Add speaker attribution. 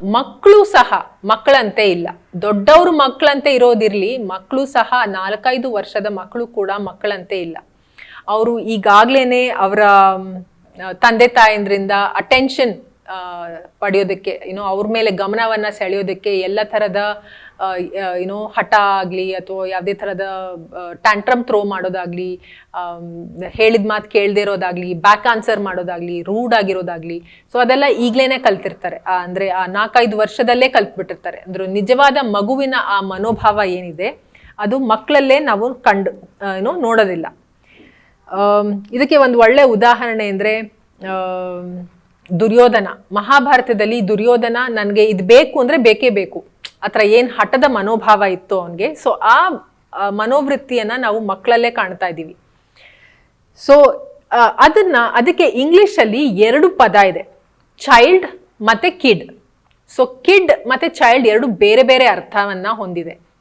Speaker 1: ಮಕ್ಕಳು ಸಹ ಮಕ್ಕಳಂತೆ ಇಲ್ಲ. ದೊಡ್ಡವರು ಮಕ್ಕಳಂತೆ ಇರೋದಿರ್ಲಿ, ಮಕ್ಕಳು ಸಹ 4-5 ವರ್ಷದ ಮಕ್ಕಳು ಕೂಡ ಮಕ್ಕಳಂತೆ ಇಲ್ಲ. ಅವರು ಈಗಾಗ್ಲೇನೆ ಅವರ ತಂದೆ ತಾಯಂದ್ರಿಂದ ಅಟೆನ್ಷನ್ ಪಡೆಯೋದಕ್ಕೆ, ಅವ್ರ ಮೇಲೆ ಗಮನವನ್ನ ಸೆಳೆಯೋದಕ್ಕೆ ಎಲ್ಲ ಥರದ ಹಠ ಆಗಲಿ ಅಥವಾ ಯಾವುದೇ ಥರದ ಟ್ಯಾಂಟ್ರಮ್ ಥ್ರೋ ಮಾಡೋದಾಗ್ಲಿ, ಹೇಳಿದ ಮಾತು ಕೇಳದೇ ಇರೋದಾಗ್ಲಿ, ಬ್ಯಾಕ್ ಆನ್ಸರ್ ಮಾಡೋದಾಗ್ಲಿ, ರೂಡ್ ಆಗಿರೋದಾಗ್ಲಿ, ಸೊ ಅದೆಲ್ಲ ಈಗ್ಲೇನೆ ಕಲ್ತಿರ್ತಾರೆ. ಅಂದ್ರೆ ಆ 4-5 ವರ್ಷದಲ್ಲೇ ಕಲ್ತ್ಬಿಟ್ಟಿರ್ತಾರೆ. ಅಂದ್ರೆ ನಿಜವಾದ ಮಗುವಿನ ಆ ಮನೋಭಾವ ಏನಿದೆ ಅದು ಮಕ್ಕಳಲ್ಲೇ ನಾವು ನೋಡೋದಿಲ್ಲ. ಇದಕ್ಕೆ ಒಂದು ಒಳ್ಳೆ ಉದಾಹರಣೆ ಅಂದ್ರೆ ದುರ್ಯೋಧನ. ಮಹಾಭಾರತದಲ್ಲಿ ದುರ್ಯೋಧನ ನನಗೆ ಇದು ಬೇಕು ಅಂದ್ರೆ ಬೇಕೇ ಬೇಕು, ಆತರ ಏನ್ ಹಠದ ಮನೋಭಾವ ಇತ್ತು ಅವನ್ಗೆ. ಸೊ ಆ ಮನೋವೃತ್ತಿಯನ್ನ ನಾವು ಮಕ್ಕಳಲ್ಲೇ ಕಾಣ್ತಾ ಇದ್ದೀವಿ. ಸೊ ಅದಕ್ಕೆ ಇಂಗ್ಲಿಷ್ ಅಲ್ಲಿ 2 ಪದ ಇದೆ, ಚೈಲ್ಡ್ ಮತ್ತೆ ಕಿಡ್. ಸೊ ಕಿಡ್ ಮತ್ತೆ ಚೈಲ್ಡ್ 2 ಬೇರೆ ಬೇರೆ ಅರ್ಥವನ್ನ ಹೊಂದಿದೆ.